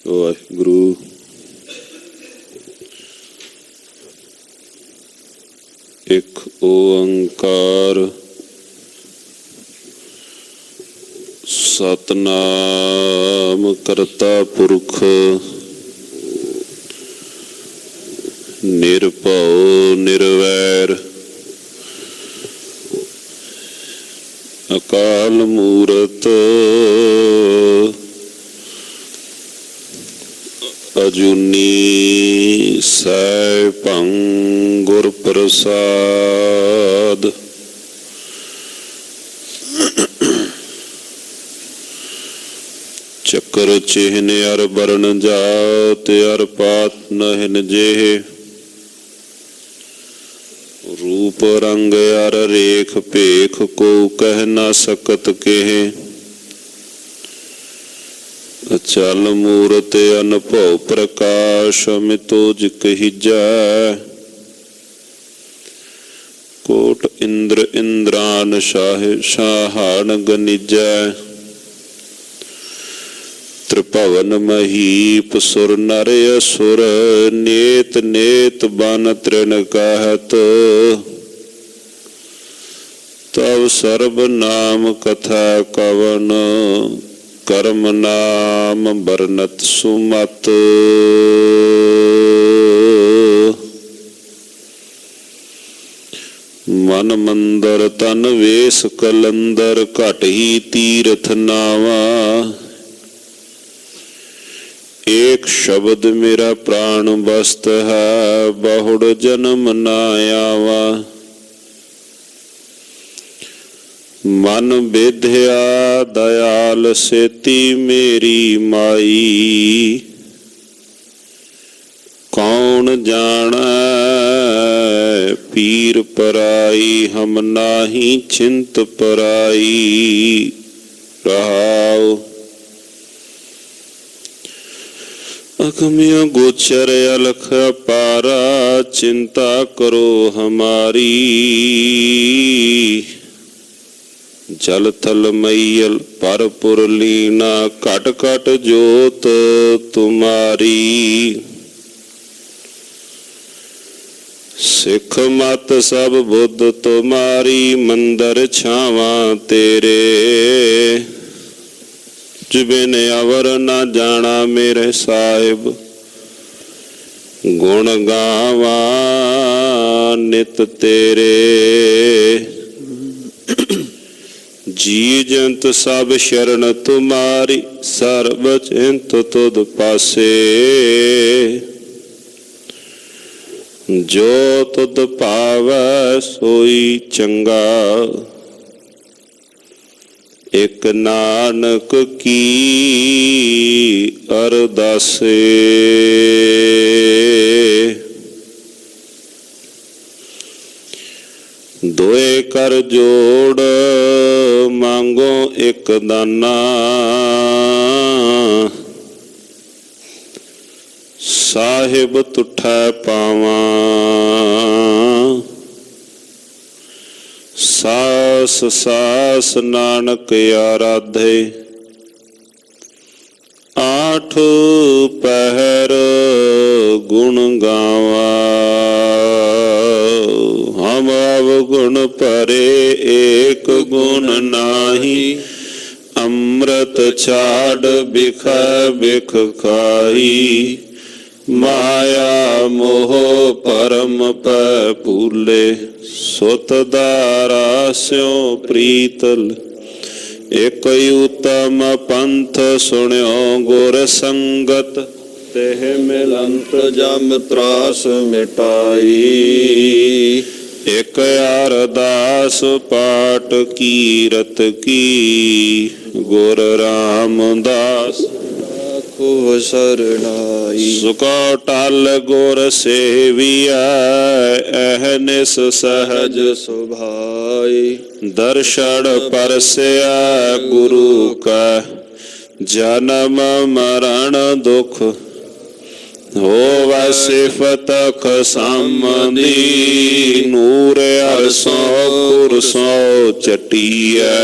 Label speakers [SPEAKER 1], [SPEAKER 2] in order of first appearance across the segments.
[SPEAKER 1] ਵਾਹਿਗੁਰੂ। ਇੱਕ ਓੰਕਾਰ ਸਤਿਨਾਮ ਕਰਤਾ ਪੁਰਖ ਨਿਰਭਉ ਨਿਰਵੈਰ ਅਕਾਲ ਮੂਰਤ ਅਜੂਨੀ ਸੈਭੰ ਗੁਰ ਪ੍ਰਸਾਦ। ਚੱਕਰ ਚਿਹਨ ਅਰ ਬਰਨ ਜਾਤ ਅਰ ਪਾਤ ਨਹਿਨ ਜਿਹੇ रूप रंग अर रेख पेख को कह न सकत केहे। अचल मूरत अनभव प्रकाश अमितो जिकहिजै कोट इंद्र इंद्रान शाह शाहान गनिजै। त्रिभवन महीप सुर नर असुर नेत नेत बन तृण कहत तब सर्ब नाम कथा कवन कर्म नाम बरनत सुमत। मन मंदर तन वेश कलंदर घट ही तीरथ नावा एक शब्द मेरा प्राण बस्त है बहुड़ जन्म न आवा। मन विद्या दयाल सेती मेरी माई कौन जाने पीर पराई हम नाही चिंत पराई रहाओ। अगम्य गोचर अलख पारा चिंता करो हमारी जल थल मैयल पर पुरलीना कट कट जोत तुम्हारी। सिख मत सब बुद्ध तुम्हारी मंदिर छावा तेरे जिबिन अवर न जाना मेरे साहिब गुण गावा नित तेरे। जी जंत सब शरण तुम्हारी सर्व चिंत तुद पासे जो तुद पावै सोई चंगा एक नानक की अरदासे। दोए कर जोड़ मांगो एक दाना साहिब तुठै पावा। सास सास नानक आराधे आठ पहर गुण गावा। हम अवगुण परे एक गुण नाही अमृत छाड़ बिख बिख खाई। माया मोह परम पै भूले सुत दारा स्यों प्रीतल। एक उत्तम पंथ सुन्यो गुर संगत तेह मिलंत जम त्रास मिटाई। एक अरदास पाठ कीरत की गुर रामदास शरणाई। सुको टल गुर सेविया अहनिस सहज सुभाई। दर्शन परस्या गुरु का जन्म मरण दुख होवा सिफत खसामदी। नूर अरसों कुरसों चटिया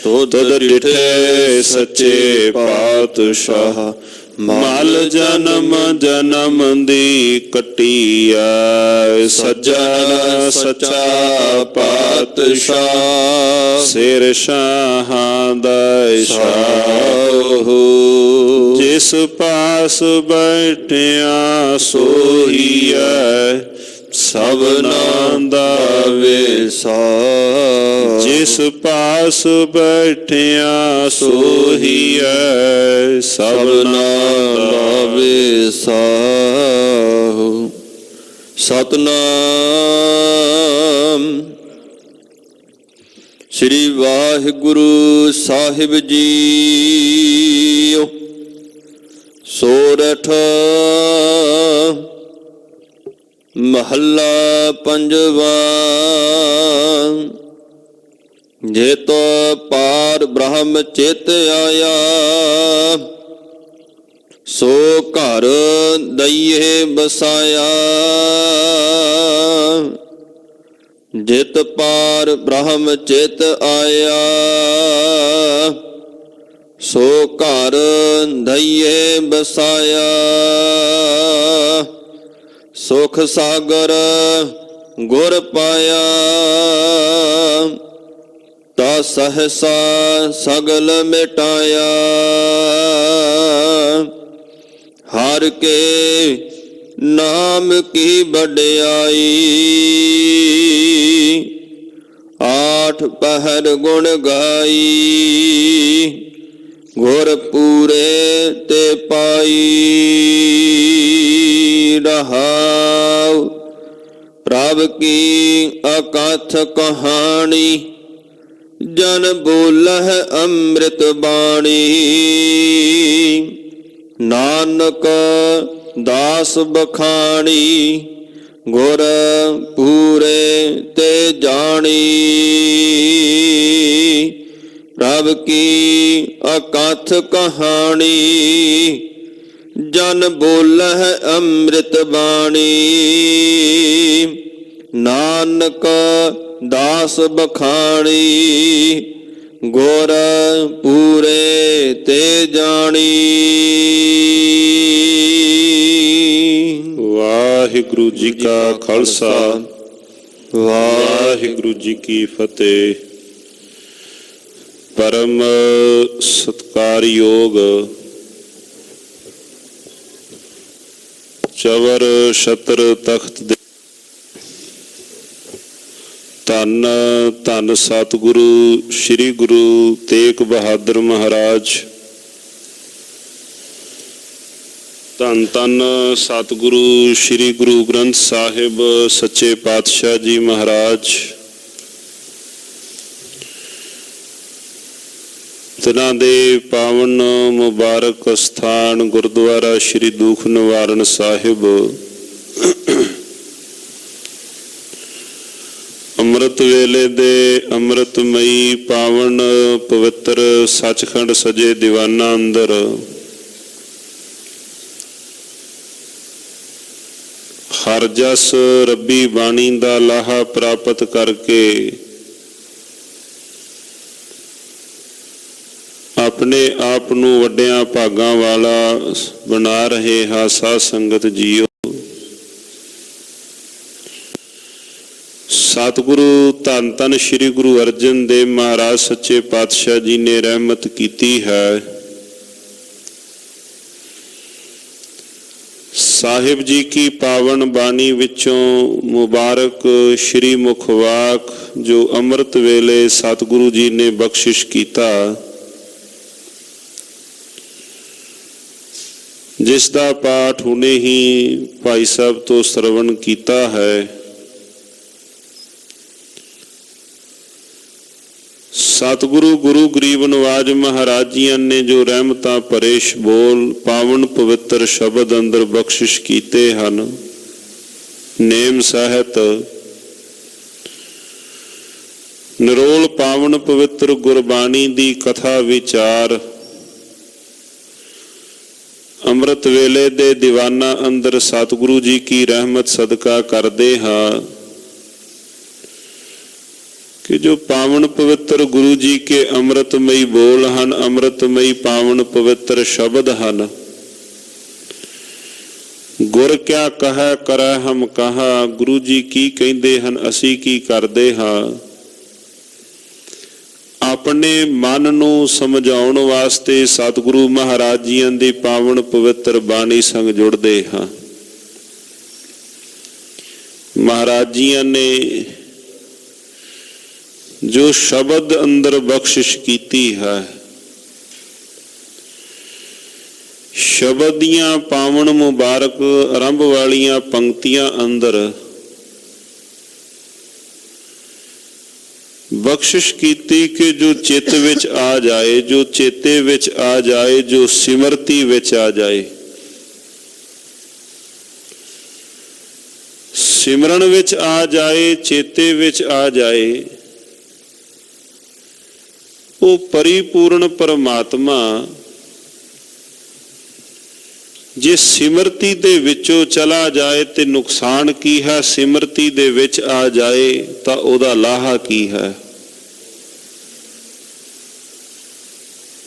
[SPEAKER 1] ਤੁਧ ਡਿਠੇ ਸੱਚੇ ਪਾਤਸ਼ਾਹ, ਮਲ ਜਨਮ ਜਨਮ ਦੀ ਕੱਟੀਐ। ਸੱਜਣ ਸੱਚਾ ਪਾਤਸ਼ਾਹ, ਸਿਰ ਸ਼ਾਹਾਂ ਦਾ ਸ਼ਾਹ। ਜਿਸ ਪਾਸ ਬੈਠਿਆ ਸੋਹੀਐ, ਸਭਨਾਂ ਦਾ ਵਿਸਾਹ। ਜਿਸ ਪਾਸ ਬੈਠਿਆ ਸੋਹੀਐ, ਸਭਨਾਂ ਦਾ ਵਿਸਾਹ। ਸਤਨਾਮ ਸ੍ਰੀ ਵਾਹਿਗੁਰੂ ਸਾਹਿਬ ਜੀਓ। ਸੋਰਠ ਮਹੱਲਾ ਪੰਜਵਾ। ਜੇਤ ਪਾਰ ਬ੍ਰਹਮ ਚਿਤ ਆਇਆ, ਸੋ ਘਰ ਦਈਏ ਬਸਾਇਆ। ਜਿਤ ਪਾਰ ਬ੍ਰਹਮ ਚਿਤ ਆਇਆ, ਸੋ ਘਰ ਦਈਏ ਬਸਾਇਆ। ਸੁਖ ਸਾਗਰ ਗੁਰ ਪਾਇਆ, ਤਾ ਸਹਸਾ ਸਗਲ ਮਿਟਾਇਆ। ਹਰ ਕੇ ਨਾਮ ਕੀ ਵਡਿਆਈ, ਆਠ ਪਹਿਰ ਗੁਣ ਗਾਈ। ਗੁਰ ਪੂਰੇ ਤੇ ਪਾਈ, ਰਹਾਉ ਪ੍ਰਭ ਕੀ ਅਕਥ ਕਹਾਣੀ। ਜਨ ਬੋਲਹਿ ਅੰਮ੍ਰਿਤ ਬਾਣੀ, ਨਾਨਕ ਦਾਸ ਬਖਾਣੀ। ਗੁਰ ਪੂਰੇ ਤੇ ਜਾਣੀ, ਪ੍ਰਭ ਕੀ ਅਕਥ ਕਹਾਣੀ। ਜਨ ਬੋਲਹਿ ਅੰਮ੍ਰਿਤ ਬਾਣੀ, ਨਾਨਕ ਦਾਸ ਬਖਾਣੀ। ਗੁਰ ਪੂਰੇ ਤੇ ਜਾਣੀ। ਵਾਹਿਗੁਰੂ ਜੀ ਕਾ ਖਾਲਸਾ, ਵਾਹਿਗੁਰੂ ਜੀ ਕੀ ਫਤਿਹ। ਪਰਮ ਸਤਿਕਾਰਯੋਗ ਚਵਰ ਛਤਰ ਤਖਤ ਦੇ ਧੰਨ ਧੰਨ ਸਤਿਗੁਰੂ ਸ੍ਰੀ ਗੁਰੂ ਤੇਗ ਬਹਾਦਰ ਮਹਾਰਾਜ। ਧੰਨ ਧੰਨ ਸਤਿਗੁਰੂ ਸ੍ਰੀ ਗੁਰੂ ਗ੍ਰੰਥ ਸਾਹਿਬ ਸੱਚੇ ਪਾਤਸ਼ਾਹ ਜੀ ਮਹਾਰਾਜ। ਤਿਨਾਂ ਦੇ ਪਾਵਨ ਮੁਬਾਰਕ ਸਥਾਨ ਗੁਰਦੁਆਰਾ ਸ੍ਰੀ ਦੁਖ ਨਿਵਾਰਨ ਸਾਹਿਬ, ਅੰਮ੍ਰਿਤ ਵੇਲੇ ਦੇ ਅੰਮ੍ਰਿਤਮਈ ਪਾਵਨ ਪਵਿੱਤਰ ਸੱਚਖੰਡ ਸਜੇ ਦੀਵਾਨਾਂ ਅੰਦਰ ਹਰ ਜਸ ਰੱਬੀ ਬਾਣੀ ਦਾ ਲਾਹਾ ਪ੍ਰਾਪਤ ਕਰਕੇ ਆਪਣੇ ਆਪ ਨੂੰ ਵੱਡਿਆਂ ਭਾਗਾਂ ਵਾਲਾ ਬਣਾ ਰਹੇ ਹਾਂ। ਸਾਧ ਸੰਗਤ ਜੀਓ, ਸਤਿਗੁਰੂ ਧੰਨ ਧੰਨ ਸ੍ਰੀ ਗੁਰੂ ਅਰਜਨ ਦੇਵ ਮਹਾਰਾਜ ਸੱਚੇ ਪਾਤਸ਼ਾਹ ਜੀ ਨੇ ਰਹਿਮਤ ਕੀਤੀ ਹੈ। ਸਾਹਿਬ ਜੀ ਕੀ ਪਾਵਨ ਬਾਣੀ ਵਿੱਚੋਂ ਮੁਬਾਰਕ ਸ਼੍ਰੀ ਮੁਖਵਾਕ ਜੋ ਅੰਮ੍ਰਿਤ ਵੇਲੇ ਸਤਿਗੁਰੂ ਜੀ ਨੇ ਬਖਸ਼ਿਸ਼ ਕੀਤਾ, ਜਿਸ ਦਾ ਪਾਠ ਹੁਣੇ ਹੀ ਭਾਈ ਸਾਹਿਬ ਤੋਂ ਸਰਵਣ ਕੀਤਾ ਹੈ। ਸਤਿਗੁਰੂ ਗੁਰੂ ਗਰੀਬ ਨਵਾਜ ਮਹਾਰਾਜ ਜੀਆਂ ਨੇ ਜੋ ਰਹਿਮਤਾਂ ਭਰੇ ਬੋਲ ਪਾਵਨ ਪਵਿੱਤਰ ਸ਼ਬਦ ਅੰਦਰ ਬਖਸ਼ਿਸ਼ ਕੀਤੇ ਹਨ। ਨੇਮ ਸਾਹਿਤ ਨਿਰੋਲ ਪਾਵਨ ਪਵਿੱਤਰ ਗੁਰਬਾਣੀ ਦੀ ਕਥਾ ਵਿਚਾਰ ਅੰਮ੍ਰਿਤ ਵੇਲੇ ਦੇ ਦੀਵਾਨਾਂ ਅੰਦਰ ਸਤਿਗੁਰੂ ਜੀ ਕੀ ਰਹਿਮਤ ਸਦਕਾ ਕਰਦੇ ਹਾਂ। कि जो पावन पवित्र गुरु जी के अमृतमयी बोल हन, अमृतमयी पावन पवित्र शब्द हन। गुर क्या कहे करे हम कहा, गुरु जी की कहते हन असी की करते हाँ। अपने मन नूं समझाउण वास्ते सतगुरु महाराज जियां दी पावन पवित्र बाणी संग जुड़ते हाँ। महाराज जियां ने जो शब्द अंदर बख्शिश कीती है, शब्द दियां पावन मुबारक आरंभ वालियां पंक्तियां अंदर बख्शिश कीती कि जो चित विच आ जाए, जो चेते विच आ जाए, जो सिमरती विच आ जाए, सिमरन विच आ जाए, चेते विच आ जाए, वो परिपूर्ण परमात्मा जे सिमरती दे विचों चला जाए तो नुकसान की है, सिमरती दे विच आ जाए तो ओदा लाहा की है।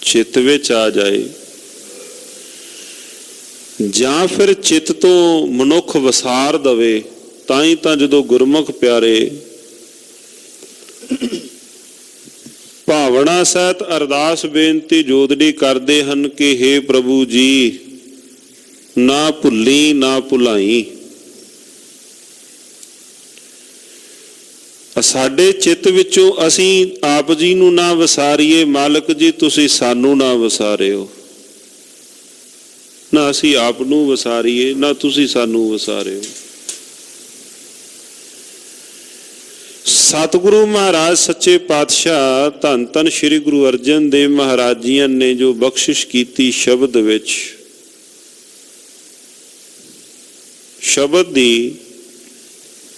[SPEAKER 1] चित विच आ जाए जां फिर चित तो मनुख वसार दवे, ताई तां जदों गुरमुख प्यारे भावना सहित अरदास बेनती जोदड़ी करते हैं कि हे प्रभु जी ना भुली ना भुलाई। साडे चित विचों असी आप जी नूं ना वसारीए, मालक जी तुसी सानू ना वसारिओ, ना असी आप नूं वसारीए ना तुसी सानू वसारिओ। सतगुरु महाराज सच्चे पातशाह धन धन श्री गुरु अर्जन देव महाराज जी ने जो बख्शिश की शब्द विच, शब्द की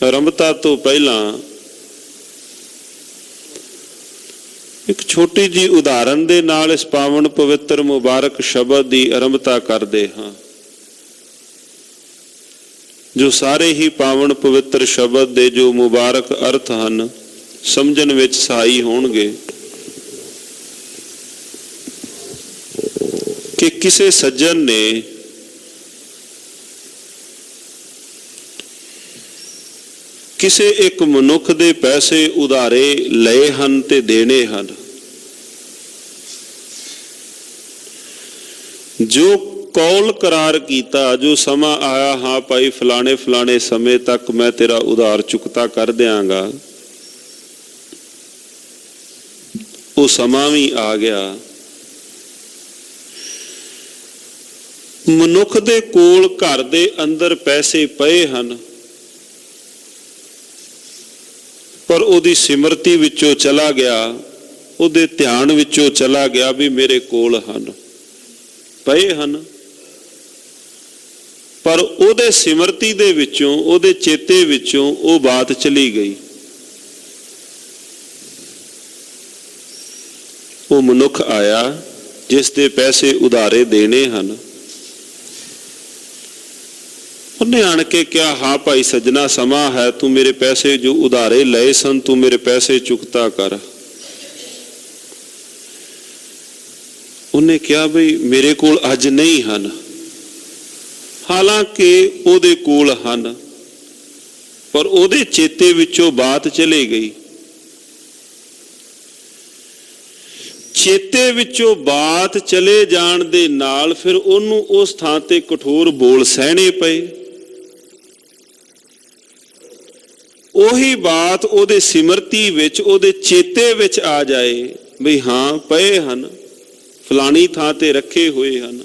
[SPEAKER 1] आरंभता तो पहला एक छोटी जी उदाहरण दे नाल इस पावन पवित्र मुबारक शब्द की आरंभता करते हाँ, जो सारे ही पावन पवित्र शब्द दे जो मुबारक अर्थ हैं समझण विच सहाई होणगे। कि किसे सज्जन ने किसे एक मनुख दे पैसे उधारे लए हन ते देने हन, जो कौल करार कीता, जो समा आया हाँ भाई फलाने फलाने समय तक मैं तेरा उधार चुकता कर दियांगा, वो समा भी आ गया। मनुख दे कोल घर दे अंदर पैसे पए हन, पर ओदी सिमरती विचों चला गया, ओदे ध्यान विचों चला गया भी मेरे कोल हन, पए हन, पर ओदे सिमरती दे विचों, ओदे चेते विचों वो बात चली गई। वो मनुख आया जिस दे पैसे उधारे देने हन, उन्हें आन के क्या हाँ भाई सजना समा है, तू मेरे पैसे जो उधारे लए सन तू मेरे पैसे चुकता कर। उन्हें क्या भाई मेरे कोल अज नहीं हन, हालांकि ओदे कोल हन, पर ओदे चेते विचों बात चली गई। चेते विचों बात चले जाण दे नाल फिर ओनू उस थां ते कठोर बोल सहने पए। ओही बात ओदे सिमरती विच, ओदे चेते विच आ जाए भी हाँ पए हन, फलानी थां ते रखे हुए हन,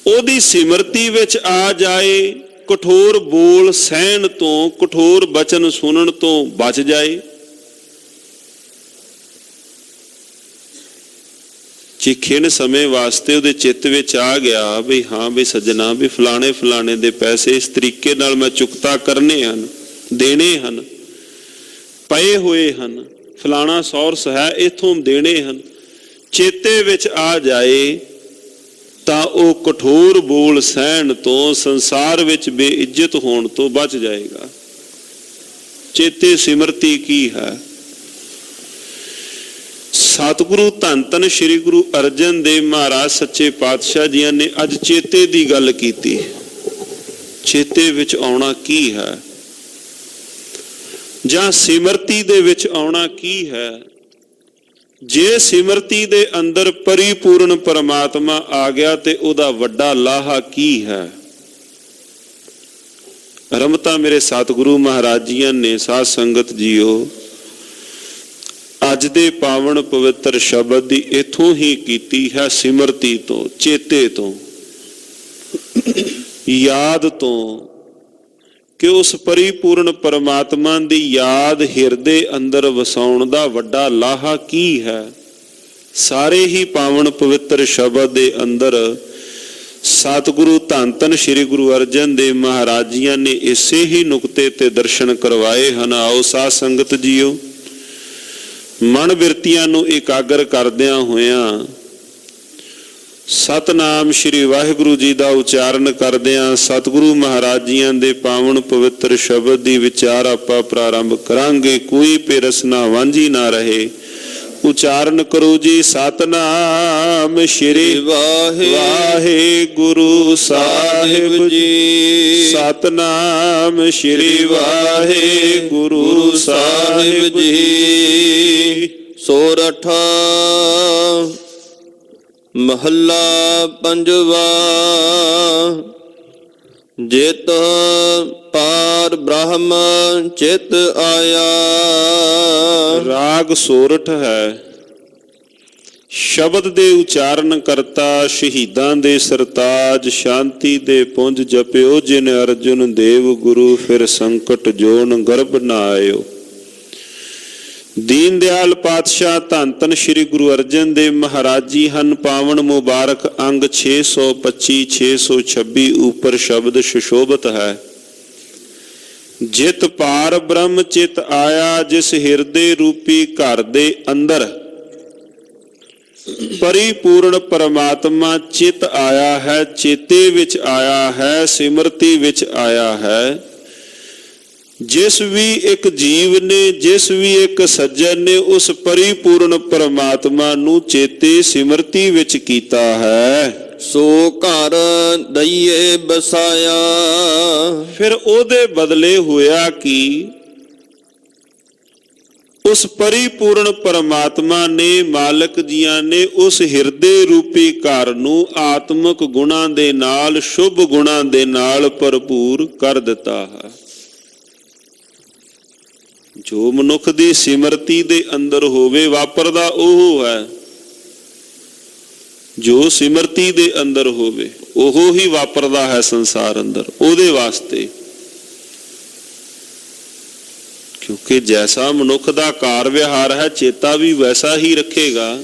[SPEAKER 1] ओदी सिमरती विच आ जाए, कठोर बोल सहन तो, कठोर बचन सुनन तो बच जाए। जे खिण समय वास्ते उहदे चित्त विच आ गया भी हाँ भी सज्जना भी फलाने फलाने दे पैसे इस तरीके नाल मैं चुकता करने हन, देने हन, पए हुए हन, फलाना सौरस है इथों देने हन, चेते विच आ जाए तां ओ कठोर बोल सहन तो, संसार विच बेइज्जत होण तो बच जाएगा। ਚੇਤੇ ਸਿਮਰਤੀ ਕੀ ਹੈ? ਸਤਿਗੁਰੂ ਧੰਨ ਧੰਨ ਸ੍ਰੀ ਗੁਰੂ ਅਰਜਨ ਦੇਵ ਮਹਾਰਾਜ ਸੱਚੇ ਪਾਤਸ਼ਾਹ ਜੀਆਂ ਨੇ ਅੱਜ ਚੇਤੇ ਦੀ ਗੱਲ ਕੀਤੀ। ਚੇਤੇ ਵਿੱਚ ਆਉਣਾ ਕੀ ਹੈ, ਜਾਂ ਸਿਮਰਤੀ ਦੇ ਵਿੱਚ ਆਉਣਾ ਕੀ ਹੈ? ਜੇ ਸਿਮਰਤੀ ਦੇ ਅੰਦਰ ਪਰਿਪੂਰਨ ਪਰਮਾਤਮਾ ਆ ਗਿਆ ਤੇ ਉਹਦਾ ਵੱਡਾ ਲਾਹਾ ਕੀ ਹੈ? ਰਮਤਾ ਮੇਰੇ ਸਤਿਗੁਰੂ ਮਹਾਰਾਜ ਜੀਆਂ ਨੇ ਸਾਧ ਸੰਗਤ ਜੀਓ ਅੱਜ ਦੇ ਪਾਵਨ ਪਵਿੱਤਰ ਸ਼ਬਦ ਦੀ ਇਥੋਂ ਹੀ ਕੀਤੀ ਹੈ, ਸਿਮਰਤੀ ਤੋਂ, ਚੇਤੇ ਤੋਂ, ਯਾਦ ਤੋਂ, ਕਿ ਉਸ ਪਰਿਪੂਰਨ ਪਰਮਾਤਮਾ ਦੀ ਯਾਦ ਹਿਰਦੇ ਅੰਦਰ ਵਸਾਉਣ ਦਾ ਵੱਡਾ ਲਾਹਾ ਕੀ ਹੈ। ਸਾਰੇ ਹੀ ਪਾਵਨ ਪਵਿੱਤਰ ਸ਼ਬਦ ਦੇ ਅੰਦਰ ਸਤਿਗੁਰੂ ਧੰਨ ਧੰਨ ਸ੍ਰੀ ਗੁਰੂ ਅਰਜਨ ਦੇਵ ਮਹਾਰਾਜ ਜੀਆਂ ਨੇ ਇਸੇ ਹੀ ਨੁਕਤੇ ਤੇ ਦਰਸ਼ਨ ਕਰਵਾਏ ਹਨ। ਆਓ ਸਾਧ ਸੰਗਤ ਜੀਓ ਮਨ ਬਿਰਤੀਆਂ ਨੂੰ ਇਕਾਗਰ ਕਰਦਿਆਂ ਹੋਇਆਂ ਸਤਨਾਮ ਸ੍ਰੀ ਵਾਹਿਗੁਰੂ ਜੀ ਦਾ ਉਚਾਰਨ ਕਰਦਿਆਂ ਸਤਿਗੁਰੂ ਮਹਾਰਾਜ ਜੀਆਂ ਦੇ ਪਾਵਨ ਪਵਿੱਤਰ ਸ਼ਬਦ ਦੀ ਵਿਚਾਰ ਆਪਾਂ ਪ੍ਰਾਰੰਭ ਕਰਾਂਗੇ। ਕੋਈ ਪਿਰਸ ਨਾ ਵਾਂਝੀ ਨਾ ਰਹੇ। ਉਚਾਰਨ ਕਰੋ ਜੀ। ਸਤਨਾਮ ਸ੍ਰੀ ਵਾਹਿਗੁਰੂ ਸਾਹਿਬ ਜੀ। ਸਤਨਾਮ ਸ੍ਰੀ ਵਾਹਿਗੁਰੂ ਸਾਹਿਬ ਜੀ।
[SPEAKER 2] ਸੋਰਠ ਮਹੱਲਾ ਪੰਜਵਾ। ਜਿਤ ਪਾਰ ਬ੍ਰਹਮ ਚਿਤ ਆਇਆ।
[SPEAKER 1] ਰਾਗ ਸੋਰਠ ਹੈ। ਸ਼ਬਦ ਦੇ ਉਚਾਰਨ ਕਰਤਾ ਸ਼ਹੀਦਾਂ ਦੇ ਸਰਤਾਜ। ਸ਼ਾਂਤੀ ਦੇ ਪੁੰਜ ਜਪਿਓ ਜਿਨ ਅਰਜੁਨ ਦੇਵ ਗੁਰੂ। ਫਿਰ ਸੰਕਟ ਜੋਨ ਗਰਭ ਨਾ ਆਇਓ। ਦੀਨ ਦਿਆਲ ਪਾਤਸ਼ਾਹ ਧੰਨ ਧੰਨ ਸ੍ਰੀ ਗੁਰੂ ਅਰਜਨ ਦੇਵ ਮਹਾਰਾਜ ਜੀ ਹਨ। ਪਾਵਨ ਮੁਬਾਰਕ ਅੰਗ 625 626 ਉੱਪਰ ਸ਼ਬਦ ਸੁਸ਼ੋਭਤ ਹੈ। ਜਿਤ ਪਾਰ ਬ੍ਰਹਮ ਚਿਤ ਆਇਆ। ਜਿਸ ਹਿਰਦੇ ਰੂਪੀ ਘਰ ਦੇ ਅੰਦਰ ਪਰਿਪੂਰਨ ਪਰਮਾਤਮਾ ਚਿਤ ਆਇਆ ਹੈ, ਚੇਤੇ ਵਿੱਚ ਆਇਆ ਹੈ, ਸਿਮਰਤੀ ਵਿੱਚ ਆਇਆ ਹੈ। ਜਿਸ ਵੀ ਇੱਕ ਜੀਵ ਨੇ, ਜਿਸ ਵੀ ਇੱਕ ਸੱਜਣ ਨੇ ਉਸ ਪਰਿਪੂਰਨ ਪਰਮਾਤਮਾ ਨੂੰ ਚੇਤੇ ਸਿਮਰਤੀ ਵਿੱਚ ਕੀਤਾ ਹੈ।
[SPEAKER 2] ਸੋ ਘਰ ਦਈਏ ਬਸਾਇਆ।
[SPEAKER 1] ਫਿਰ ਉਹਦੇ ਬਦਲੇ ਹੋਇਆ ਕਿ ਉਸ ਪਰਿਪੂਰਨ ਪਰਮਾਤਮਾ ਨੇ, ਮਾਲਕ ਜੀਆਂ ਨੇ ਉਸ ਹਿਰਦੇ ਰੂਪੀ ਘਰ ਨੂੰ ਆਤਮਿਕ ਗੁਣਾਂ ਦੇ ਨਾਲ, ਸ਼ੁਭ ਗੁਣਾਂ ਦੇ ਨਾਲ ਭਰਪੂਰ ਕਰ ਦਿੱਤਾ ਹੈ। ਜੋ ਮਨੁੱਖ ਦੀ ਸਿਮਰਤੀ ਦੇ ਅੰਦਰ ਹੋਵੇ ਵਾਪਰਦਾ ਉਹ ਹੈ। ਜੋ ਸਿਮਰਤੀ ਦੇ ਅੰਦਰ ਹੋਵੇ ਉਹ ਹੀ ਵਾਪਰਦਾ ਹੈ ਸੰਸਾਰ ਅੰਦਰ, ਉਹਦੇ ਵਾਸਤੇ। ਕਿਉਂਕਿ ਜੈਸਾ ਮਨੁੱਖ ਦਾ ਕਾਰ ਵਿਹਾਰ ਹੈ ਚੇਤਾ ਵੀ ਵੈਸਾ ਹੀ ਰੱਖੇਗਾ।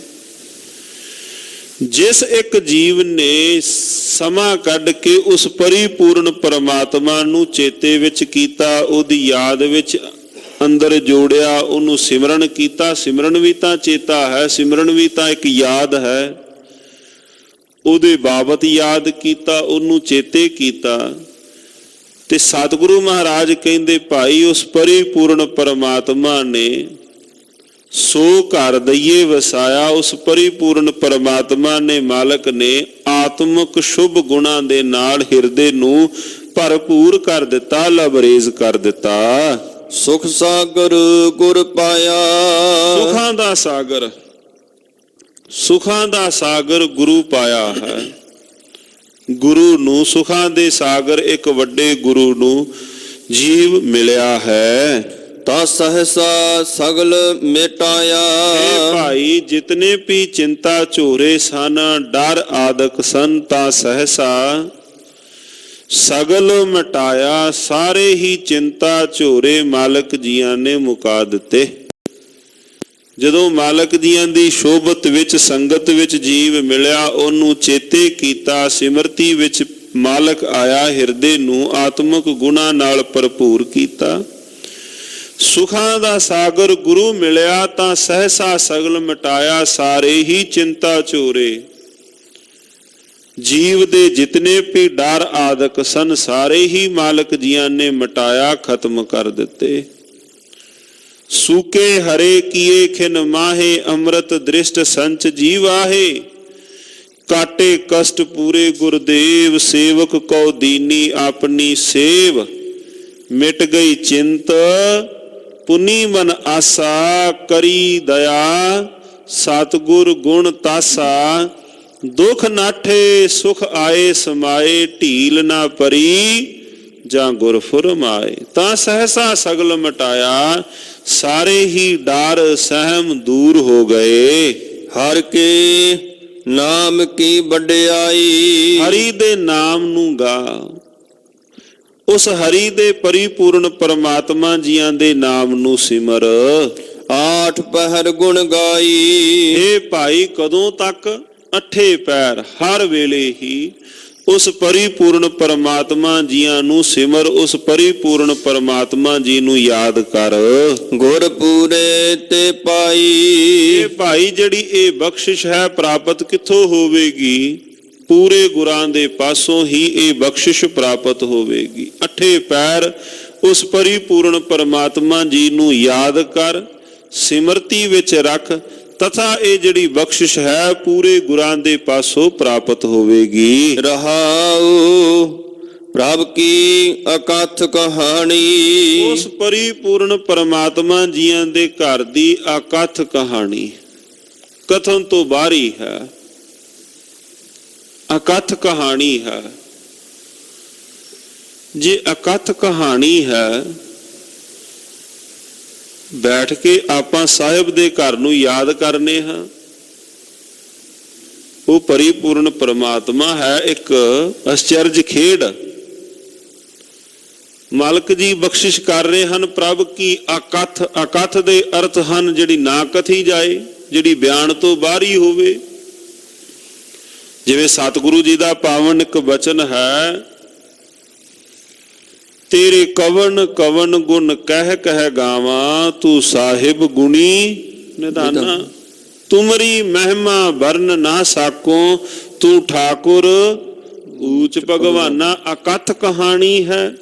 [SPEAKER 1] ਜਿਸ ਇੱਕ ਜੀਵ ਨੇ ਸਮਾਂ ਕੱਢ ਕੇ ਉਸ ਪਰਿਪੂਰਨ ਪਰਮਾਤਮਾ ਨੂੰ ਚੇਤੇ ਵਿੱਚ ਕੀਤਾ, ਉਹਦੀ ਯਾਦ ਵਿੱਚ ਅੰਦਰ ਜੋੜਿਆ, ਉਹਨੂੰ ਸਿਮਰਨ ਕੀਤਾ। ਸਿਮਰਨ ਵੀ ਤਾਂ ਚੇਤਾ ਹੈ, ਸਿਮਰਨ ਵੀ ਤਾਂ ਇੱਕ ਯਾਦ ਹੈ। ਉਹਦੇ ਬਾਬਤ ਯਾਦ ਕੀਤਾ, ਉਹਨੂੰ ਚੇਤੇ ਕੀਤਾ। ਤੇ ਸਤਿਗੁਰੂ ਮਹਾਰਾਜ ਕਹਿੰਦੇ ਭਾਈ ਉਸ ਪਰਿਪੂਰਨ ਪਰਮਾਤਮਾ ਨੇ ਸੋ ਘਰ ਦਈਏ ਵਸਾਇਆ। ਉਸ ਪਰਿਪੂਰਨ ਪਰਮਾਤਮਾ ਨੇ, ਮਾਲਕ ਨੇ ਆਤਮਿਕ ਸ਼ੁਭ ਗੁਣਾਂ ਦੇ ਨਾਲ ਹਿਰਦੇ ਨੂੰ ਭਰਪੂਰ ਕਰ ਦਿੱਤਾ, ਲਬਰੇਜ਼ ਕਰ ਦਿੱਤਾ।
[SPEAKER 2] ਸੁਖ ਸਾਗਰ ਗੁਰ ਪਾਇਆ।
[SPEAKER 1] ਸੁਖਾਂ ਦਾ ਸਾਗਰ, ਸੁਖਾਂ ਦਾ ਸਾਗਰ ਗੁਰੂ ਪਾਇਆ ਹੈ। ਗੁਰੂ ਨੂੰ, ਸੁਖਾਂ ਦੇ ਸਾਗਰ ਇੱਕ ਵੱਡੇ ਗੁਰੂ ਨੂੰ ਜੀਵ ਮਿਲਿਆ ਹੈ।
[SPEAKER 2] ਤਾ ਸਹਸਾ ਸਗਲ ਮਿਟਾਇਆ।
[SPEAKER 1] ਇਹ ਭਾਈ ਜਿਤਨੇ ਵੀ ਚਿੰਤਾ ਝੋਰੇ ਸਨ, ਡਰ ਆਦਿਕ ਸਨ, ਤਾਂ ਸਹਸਾ ਸਗਲ ਮਿਟਾਇਆ। ਸਾਰੇ ਹੀ ਚਿੰਤਾ ਝੋਰੇ ਮਾਲਕ ਜੀਆਂ ਨੇ ਮੁਕਾ ਦਿੱਤੇ। ਜਦੋਂ ਮਾਲਕ ਜੀਆਂ ਦੀ ਸ਼ੋਭਤ ਵਿੱਚ, ਸੰਗਤ ਵਿੱਚ ਜੀਵ ਮਿਲਿਆ, ਉਹਨੂੰ ਚੇਤੇ ਕੀਤਾ, ਸਿਮਰਤੀ ਵਿੱਚ ਮਾਲਕ ਆਇਆ, ਹਿਰਦੇ ਨੂੰ ਆਤਮਿਕ ਗੁਣਾਂ ਨਾਲ ਭਰਪੂਰ ਕੀਤਾ। ਸੁਖਾਂ ਦਾ ਸਾਗਰ ਗੁਰੂ ਮਿਲਿਆ ਤਾਂ ਸਹਸਾ ਸਗਲ ਮਿਟਾਇਆ। ਸਾਰੇ ਹੀ ਚਿੰਤਾ ਝੋਰੇ ਜੀਵ ਦੇ ਜਿਤਨੇ ਵੀ ਡਰ ਆਦਿਕ ਸਨ, ਸਾਰੇ ਹੀ ਮਾਲਕ ਜੀਆਂ ਨੇ ਮਿਟਾਇਆ, ਖਤਮ ਕਰ ਦਿੱਤੇ। सूके हरे किए खिन माहे अमृत दृष्ट संच जीवाहे काटे कष्ट पूरे गुरुदेव सेवक को दीनी अपनी सेव मिट गई चिंत पुनि मन आसा करी दया सतगुर गुण तासा दुख नाठे सुख आए समाए ढील ना परी ਜਾਂ ਗੁਰ ਫੁਰਮਾਏ। ਤਾਂ ਸਹਸਾ ਸਗਲ ਮਟਾਇਆ ਸਾਰੇ ਹੀ ਡਰ ਸਹਿਮ ਦੂਰ ਹੋ ਗਏ।
[SPEAKER 2] ਹਰ ਕੇ ਨਾਮ ਕੀ ਵਡਿਆਈ
[SPEAKER 1] ਹਰੀ ਦੇ ਨਾਮ ਨੂੰ ਗਾ। ਉਸ ਹਰੀ ਦੇ ਪਰਿਪੂਰਨ ਪਰਮਾਤਮਾ ਜੀਆਂ ਦੇ ਨਾਮ ਨੂੰ ਸਿਮਰ।
[SPEAKER 2] ਆਠ ਪਹਿਰ ਗੁਣ ਗਾਈ
[SPEAKER 1] ਇਹ ਭਾਈ ਕਦੋਂ ਤੱਕ? ਅੱਠੇ ਪੈਰ ਹਰ ਵੇਲੇ ਹੀ ਉਸ ਪਰਿਪੂਰਨ ਪਰਮਾਤਮਾ ਜੀਆਂ ਨੂੰ ਸਿਮਰ। ਉਸ ਪਰਿਪੂਰਨ ਪਰਮਾਤਮਾ ਜੀ ਨੂੰ ਯਾਦ ਕਰ।
[SPEAKER 2] ਗੁਰ ਪੂਰੇ ਤੇ ਪਾਈ
[SPEAKER 1] ਇਹ ਭਾਈ ਜਿਹੜੀ ਇਹ ਬਖਸ਼ਿਸ਼ ਹੈ ਪ੍ਰਾਪਤ ਕਿੱਥੋਂ ਹੋਵੇਗੀ? ਪੂਰੇ ਗੁਰਾਂ ਦੇ ਪਾਸੋਂ ਹੀ ਇਹ ਬਖਸ਼ਿਸ਼ ਪ੍ਰਾਪਤ ਹੋਵੇਗੀ। ਅੱਠੇ ਪੈਰ ਉਸ ਪਰਿਪੂਰਨ ਪਰਮਾਤਮਾ ਜੀ ਨੂੰ ਯਾਦ ਕਰ, ਸਿਮਰਤੀ ਵਿੱਚ ਰੱਖ, ਤਥਾ ਇਹ ਜਿਹੜੀ ਬਖਸ਼ਿਸ਼ ਹੈ ਪੂਰੇ ਗੁਰਾਂ ਦੇ ਪਾਸੋਂ ਪ੍ਰਾਪਤ ਹੋਵੇਗੀ।
[SPEAKER 2] ਰਹਾਉ ਪ੍ਰਭ ਕੀ ਅਕਥ ਕਹਾਣੀ
[SPEAKER 1] ਉਸ ਪਰਿਪੂਰਨ ਪਰਮਾਤਮਾ ਜੀਆਂ ਦੇ ਘਰ ਦੀ ਅਕਥ ਕਹਾਣੀ ਕਥਨ ਤੋਂ ਬਾਹਰੀ ਹੈ। ਅਕਥ ਕਹਾਣੀ ਹੈ। ਜੇ ਅਕਥ ਕਹਾਣੀ ਹੈ, ਬੈਠ ਕੇ ਆਪਾਂ ਸਾਹਿਬ ਦੇ ਘਰ ਨੂੰ ਯਾਦ ਕਰਨੇ ਹਾਂ। ਉਹ ਪਰਿਪੂਰਨ ਪਰਮਾਤਮਾ ਹੈ। ਇੱਕ ਅਚਰਜ ਖੇਡ ਮਾਲਕ ਜੀ ਬਖਸ਼ਿਸ਼ ਕਰ ਰਹੇ ਹਨ। ਪ੍ਰਭ ਕੀ ਅਕਥ, ਅਕਥ ਦੇ ਅਰਥ ਹਨ ਜਿਹੜੀ ਨਾ ਕਥੀ ਜਾਏ, ਜਿਹੜੀ ਬਿਆਨ ਤੋਂ ਬਾਹਰੀ ਹੋਵੇ। ਜਿਵੇਂ ਸਤਿਗੁਰੂ ਜੀ ਦਾ ਪਾਵਨ ਇੱਕ ਬਚਨ ਹੈ, ਤੇਰੇ ਕਵਨ ਕਵਨ ਗੁਣ ਕਹਿ ਕਹਿ ਗਾਵਾਂ ਤੂੰ ਸਾਹਿਬ ਗੁਣੀ ਨਿਧਾਨਾ ਤੁਮਰੀ ਮਹਿਮਾ ਵਰਨ ਨਾ ਸਾਕੋ ਤੂੰ ਠਾਕੁਰ ਊਚ ਭਗਵਾਨਾ। ਅਕਥ ਕਹਾਣੀ ਹੈ।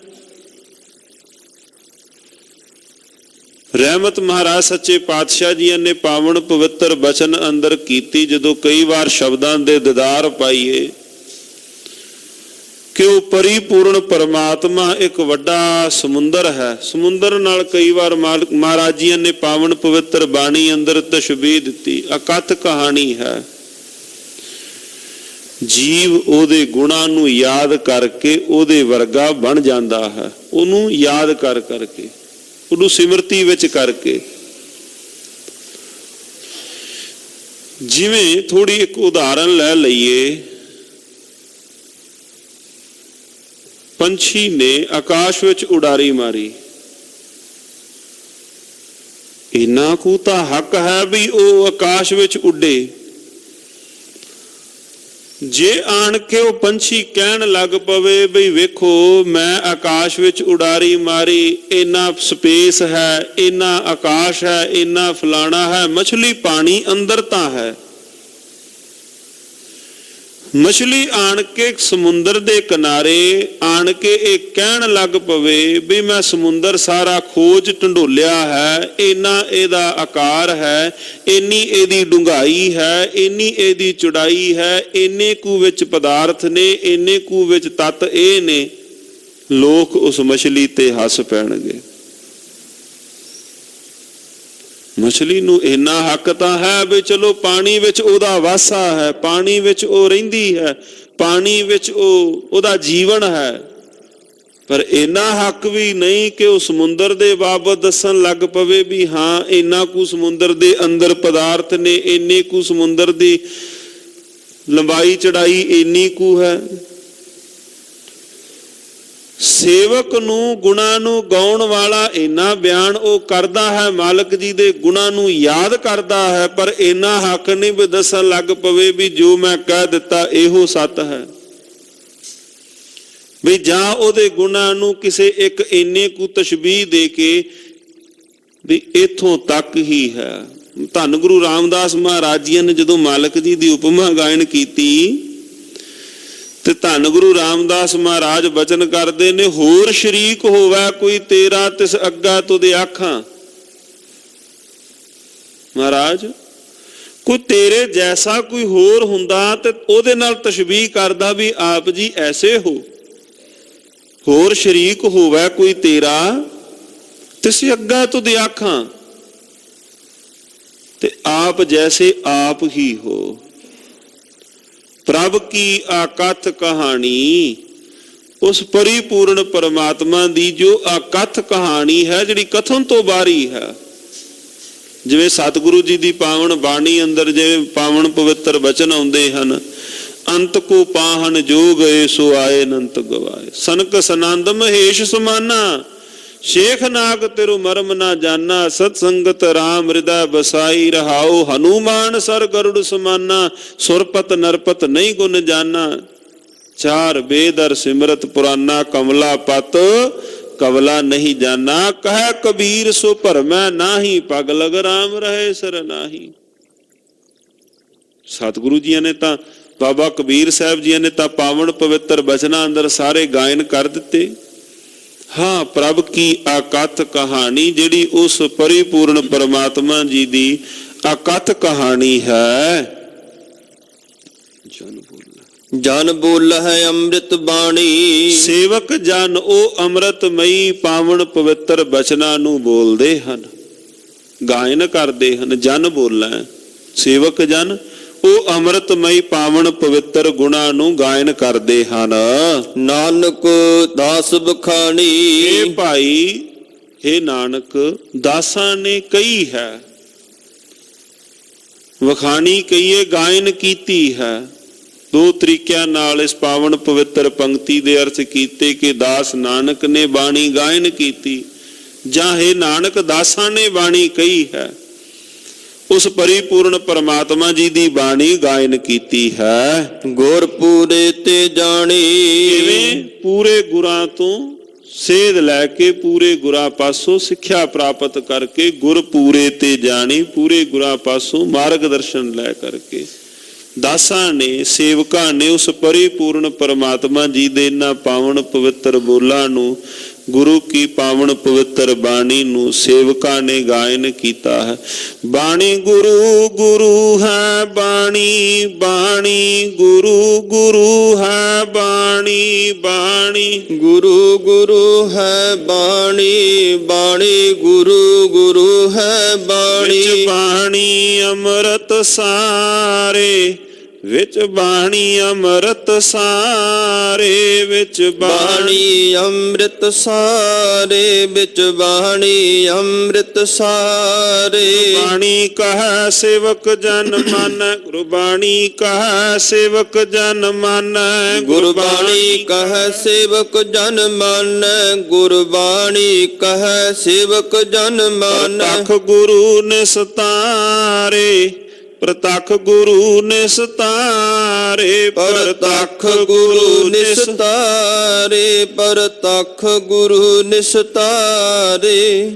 [SPEAKER 1] ਰਹਿਮਤ ਮਹਾਰਾਜ ਸੱਚੇ ਪਾਤਸ਼ਾਹ ਜੀ ਨੇ ਪਾਵਨ ਪਵਿੱਤਰ ਬਚਨ ਅੰਦਰ ਕੀਤੀ। ਜਦੋਂ ਕਈ ਵਾਰ ਸ਼ਬਦਾਂ ਦੇ ਦੀਦਾਰ ਪਾਈਏ ਕਿ ਉਹ ਪਰਿਪੂਰਨ ਪਰਮਾਤਮਾ ਇੱਕ ਵੱਡਾ ਸਮੁੰਦਰ ਹੈ। ਸਮੁੰਦਰ ਨਾਲ ਕਈ ਵਾਰ ਮਹਾਰਾਜ ਜੀ ਨੇ ਪਾਵਨ ਪਵਿੱਤਰ ਬਾਣੀ ਅੰਦਰ ਤਸ਼ਬੀਹ ਦਿੱਤੀ। ਅਕਥ ਕਹਾਣੀ ਹੈ। ਜੀਵ ਉਹਦੇ ਗੁਣਾਂ ਨੂੰ ਯਾਦ ਕਰਕੇ ਉਹਦੇ ਵਰਗਾ ਬਣ ਜਾਂਦਾ ਹੈ। ਉਹਨੂੰ ਯਾਦ ਕਰ ਕਰਕੇ, ਉਹਨੂੰ ਸਿਮਰਤੀ ਵਿੱਚ ਕਰਕੇ। ਜਿਵੇਂ ਥੋੜੀ ਇੱਕ ਉਦਾਹਰਨ ਲੈ ਲਈਏ, ਪੰਛੀ ਨੇ ਆਕਾਸ਼ ਵਿੱਚ ਉਡਾਰੀ ਮਾਰੀ। ਇੰਨਾ ਕੁ ਤਾਂ ਹੱਕ ਹੈ ਵੀ ਉਹ ਆਕਾਸ਼ ਵਿੱਚ ਉੱਡੇ। ਜੇ ਆਣ ਕੇ ਉਹ ਪੰਛੀ ਕਹਿਣ ਲੱਗ ਪਵੇ ਬਈ ਵੇਖੋ ਮੈਂ ਆਕਾਸ਼ ਵਿੱਚ ਉਡਾਰੀ ਮਾਰੀ, ਇੰਨਾ ਸਪੇਸ ਹੈ, ਇੰਨਾ ਆਕਾਸ਼ ਹੈ, ਇੰਨਾ ਫਲਾਣਾ ਹੈ, ਮਛਲੀ ਪਾਣੀ ਅੰਦਰ ਤਾਂ ਹੈ। ਮਛਲੀ ਆਣ ਕੇ ਸਮੁੰਦਰ ਦੇ ਕਿਨਾਰੇ ਆਣ ਕੇ ਇਹ ਕਹਿਣ ਲੱਗ ਪਵੇ ਵੀ ਮੈਂ ਸਮੁੰਦਰ ਸਾਰਾ ਖੋਜ ਢੰਡੋਲਿਆ ਹੈ, ਇੰਨਾ ਇਹਦਾ ਆਕਾਰ ਹੈ, ਇੰਨੀ ਇਹਦੀ ਡੂੰਘਾਈ ਹੈ, ਇੰਨੀ ਇਹਦੀ ਚੌੜਾਈ ਹੈ, ਇੰਨੇ ਕੁ ਵਿੱਚ ਪਦਾਰਥ ਨੇ, ਇੰਨੇ ਕੁ ਵਿੱਚ ਤੱਤ ਇਹ ਨੇ। ਲੋਕ ਉਸ ਮਛਲੀ ਤੇ ਹੱਸ ਪੈਣਗੇ। ਮਛਲੀ ਨੂੰ ਇੰਨਾ ਹੱਕ ਤਾਂ ਹੈ ਵੀ ਚਲੋ ਪਾਣੀ ਵਿੱਚ ਉਹਦਾ ਵਾਸਾ ਹੈ, ਪਾਣੀ ਵਿੱਚ ਉਹ ਰਹਿੰਦੀ ਹੈ, ਪਾਣੀ ਵਿੱਚ ਉਹਦਾ ਜੀਵਨ ਹੈ। ਪਰ ਇੰਨਾ ਹੱਕ ਵੀ ਨਹੀਂ ਕਿ ਉਹ ਸਮੁੰਦਰ ਦੇ ਬਾਬਤ ਦੱਸਣ ਲੱਗ ਪਵੇ ਵੀ ਹਾਂ ਇੰਨਾ ਕੁ ਸਮੁੰਦਰ ਦੇ ਅੰਦਰ ਪਦਾਰਥ ਨੇ, ਇੰਨੇ ਕੁ ਸਮੁੰਦਰ ਦੀ ਲੰਬਾਈ ਚੜਾਈ ਇੰਨੀ ਕੁ ਹੈ। ਸੇਵਕ ਨੂੰ ਗੁਣਾਂ ਨੂੰ ਗਾਉਣ ਵਾਲਾ ਇੰਨਾ ਬਿਆਨ ਉਹ ਕਰਦਾ ਹੈ, ਮਾਲਕ ਜੀ ਦੇ ਗੁਣਾਂ ਨੂੰ ਯਾਦ ਕਰਦਾ ਹੈ, ਪਰ ਇੰਨਾ ਹੱਕ ਨਹੀਂ ਵੀ ਦੱਸਣ ਲੱਗ ਪਵੇ ਵੀ ਜੋ ਮੈਂ ਕਹਿ ਦਿੱਤਾ ਇਹੋ ਸੱਤ ਹੈ। ਵੀ ਜਾਂ ਉਹਦੇ ਗੁਣਾਂ ਨੂੰ ਕਿਸੇ ਇੱਕ ਇੰਨੇ ਕੁ ਤਸ਼ਬੀਹ ਦੇ ਕੇ ਵੀ ਇੱਥੋਂ ਤੱਕ ਹੀ ਹੈ। ਧੰਨ ਗੁਰੂ ਰਾਮਦਾਸ ਮਹਾਰਾਜ ਜੀ ਨੇ ਜਦੋਂ ਮਾਲਕ ਜੀ ਦੀ ਉਪਮਾ ਗਾਇਨ ਕੀਤੀ ਤੇ ਧੰਨ ਗੁਰੂ ਰਾਮਦਾਸ ਮਹਾਰਾਜ ਬਚਨ ਕਰਦੇ ਨੇ, ਹੋਰ ਸ਼ਰੀਕ ਹੋਵੇ ਕੋਈ ਤੇਰਾ ਤਿਸ ਅੱਗਾ ਤੁਧ ਆਖਾਂ। ਮਹਾਰਾਜ ਕੋਈ ਤੇਰੇ ਜੈਸਾ ਕੋਈ ਹੋਰ ਹੁੰਦਾ ਤੇ ਉਹਦੇ ਨਾਲ ਤਸ਼ਬੀਹ ਕਰਦਾ ਵੀ ਆਪ ਜੀ ਐਸੇ ਹੋ, ਹੋਰ ਸ਼ਰੀਕ ਹੋਵੇ ਕੋਈ ਤੇਰਾ ਤਿਸ ਅੱਗਾ ਤੁਧ ਆਖਾਂ, ਤੇ ਆਪ ਜੈਸੇ ਆਪ ਹੀ ਹੋ। ਪ੍ਰਭ ਕੀ ਆਕਥ ਕਹਾਣੀ, ਉਸ ਪਰਿਪੂਰਨ ਪਰਮਾਤਮਾ ਦੀ ਜੋ ਆਕਥ ਕਹਾਣੀ ਹੈ, ਜਿਹੜੀ ਕਥਨ ਤੋਂ ਬਾਹਰੀ ਹੈ। ਜਿਵੇਂ ਸਤਿਗੁਰੂ ਜੀ ਦੀ ਪਾਵਨ ਬਾਣੀ ਅੰਦਰ ਜਿਵੇਂ ਪਾਵਨ ਪਵਿੱਤਰ ਬਚਨ ਆਉਂਦੇ ਹਨ, ਅੰਤ ਕੋ ਪਾਹਨ ਜੋ ਗਏ ਸੋ ਆਏ ਅਨੰਤ ਗਵਾਏ, ਸਨਕ ਸਨੰਦ ਮਹੇਸ਼ ਸਮਾਨਾ, ਸ਼ੇਖ ਨਾਗ ਤਿਰੁ ਮਰਮ ਨਾ ਜਾਨਾ, ਸਤ ਸੰਗਤ ਰਾਮ ਹਿਰਦੈ ਬਸਾਈ, ਰਹਾਉ ਹਨੂਮਾਨ ਸਰ ਗਰੁੜ ਸਮਾਨਾ, ਸੁਰਪਤ ਨਰਪਤ ਨਹੀਂ ਗੁਣ ਜਾਨਾ, ਚਾਰ ਬੇਦਰ ਸਿਮਰਤ ਪੁਰਾਨਾ, ਕਮਲਾ ਪਤ ਕਵਲਾ ਨਹੀਂ ਜਾਨਾ, ਕਹਿ ਕਬੀਰ ਸੋ ਭਰਮੈ ਨਾਹੀ, ਪਗ ਲਗ ਰਾਮ ਰਹੇ ਸਰਨਾਹੀ। ਸਤਿਗੁਰੂ ਜੀ ਨੇ ਤਾਂ, ਬਾਬਾ ਕਬੀਰ ਸਾਹਿਬ ਜੀ ਨੇ ਤਾਂ ਪਾਵਨ ਪਵਿੱਤਰ ਬਚਨਾਂ ਅੰਦਰ ਸਾਰੇ ਗਾਇਨ ਕਰ ਦਿੱਤੇ। ਹਾਂ, ਪ੍ਰਭ ਕੀ ਆਕਥ ਕਹਾਣੀ, ਜਿਹੜੀ ਉਸ ਪਰਿਪੂਰਨ ਪਰਮਾਤਮਾ ਜੀ ਦੀ ਆਕਥ ਕਹਾਣੀ ਹੈ।
[SPEAKER 2] ਜਨ ਬੋਲ ਹੈ ਅੰਮ੍ਰਿਤ ਬਾਣੀ,
[SPEAKER 1] ਸੇਵਕ ਜਨ ਉਹ ਅੰਮ੍ਰਿਤਮਈ ਪਾਵਨ ਪਵਿੱਤਰ ਬਚਨਾਂ ਨੂੰ ਬੋਲਦੇ ਹਨ, ਗਾਇਨ ਕਰਦੇ ਹਨ। ਜਨ ਬੋਲਾ, ਸੇਵਕ ਜਨ ਉਹ ਅੰਮ੍ਰਿਤਮਈ ਪਾਵਨ ਪਵਿੱਤਰ ਗੁਣਾਂ ਨੂੰ ਗਾਇਨ ਕਰਦੇ ਹਨ।
[SPEAKER 2] ਨਾਨਕ ਦਾਸ ਬਖਾਣੀ,
[SPEAKER 1] ਇਹ ਭਾਈ ਇਹ ਨਾਨਕ ਦਾਸਾਂ ਨੇ ਕਹੀ ਹੈ, ਵਖਾਣੀ ਕਹੀਏ, ਗਾਇਨ ਕੀਤੀ ਹੈ। ਦੋ ਤਰੀਕਿਆਂ ਨਾਲ ਇਸ ਪਾਵਨ ਪਵਿੱਤਰ ਪੰਕਤੀ ਦੇ ਅਰਥ ਕੀਤੇ ਕਿ ਦਾਸ ਨਾਨਕ ਨੇ ਬਾਣੀ ਗਾਇਨ ਕੀਤੀ, ਜਾਂ ਇਹ ਨਾਨਕ ਦਾਸਾਂ ਨੇ ਬਾਣੀ ਕਹੀ ਹੈ। ਉਸ ਪਰਿਪੂਰਨ ਪਰਮਾਤਮਾ ਜੀ ਦੀ ਬਾਣੀ ਗਾਇਨ ਕੀਤੀ ਹੈ।
[SPEAKER 2] ਗੁਰ ਪੂਰੇ ਤੇ ਜਾਣੀ,
[SPEAKER 1] ਕਿਵੇਂ? ਪੂਰੇ ਗੁਰਾਂ ਤੋਂ ਸੇਧ ਲੈ ਕੇ ਪੂਰੇ ਗੁਰਾਂ ਪਾਸੋਂ ਸਿੱਖਿਆ ਪ੍ਰਾਪਤ ਕਰਕੇ, ਗੁਰ ਪੂਰੇ ਤੇ ਜਾਣੀ, ਪੂਰੇ ਗੁਰਾਂ ਪਾਸੋਂ ਮਾਰਗ ਦਰਸ਼ਨ ਲੈ ਕਰਕੇ ਦਾਸਾਂ ਨੇ, ਸੇਵਕਾਂ ਨੇ ਉਸ ਪਰਿਪੂਰਨ ਪਰਮਾਤਮਾ ਜੀ ਦੇ ਇਹਨਾਂ ਪਾਵਨ ਪਵਿੱਤਰ ਬੋਲਾਂ ਨੂੰ, ਗੁਰੂ ਕੀ ਪਾਵਨ ਪਵਿੱਤਰ ਬਾਣੀ ਨੂੰ ਸੇਵਕਾਂ ਨੇ ਗਾਇਨ ਕੀਤਾ ਹੈ। ਬਾਣੀ ਗੁਰੂ ਗੁਰੂ ਹੈ ਬਾਣੀ, ਬਾਣੀ ਗੁਰੂ ਗੁਰੂ ਹੈ ਬਾਣੀ, ਬਾਣੀ
[SPEAKER 2] ਗੁਰੂ ਗੁਰੂ ਹੈ ਬਾਣੀ, ਬਾਣੀ ਗੁਰੂ ਗੁਰੂ ਹੈ ਬਾਣੀ।
[SPEAKER 1] ਵਿੱਚ ਬਾਣੀ ਅੰਮ੍ਰਿਤ ਸਾਰੇ, ਵਿੱਚ ਬਾਣੀ ਅੰਮ੍ਰਿਤ ਸਾਰੇ, ਵਿੱਚ
[SPEAKER 2] ਬਾਣੀ ਅੰਮ੍ਰਿਤ ਸਾਰੇ, ਵਿੱਚ ਬਾਣੀ ਅੰਮ੍ਰਿਤ ਸਾਰੇ।
[SPEAKER 1] ਬਾਣੀ ਕਹੈ ਸੇਵਕ ਜਨ ਮਾਨੈ, ਗੁਰਬਾਣੀ ਕਹੈ ਸੇਵਕ ਜਨ ਮਾਨੈ,
[SPEAKER 2] ਗੁਰਬਾਣੀ ਕਹੈ ਸੇਵਕ ਜਨ ਮਾਨੈ, ਗੁਰਬਾਣੀ ਕਹੈ ਸੇਵਕ ਜਨ ਮਾਨੈ।
[SPEAKER 1] ਪ੍ਰਤੱਖ ਗੁਰੂ ਨਿਸਤਾਰੇ, ਪ੍ਰਤੱਖ ਗੁਰੂ ਨਿਸਤਾਰੇ,
[SPEAKER 2] ਪ੍ਰਤੱਖ ਗੁਰੂ ਨਿਸਤਾਰੇ, ਪ੍ਰਤੱਖ ਗੁਰੂ ਨਿਸਤਾਰੇ।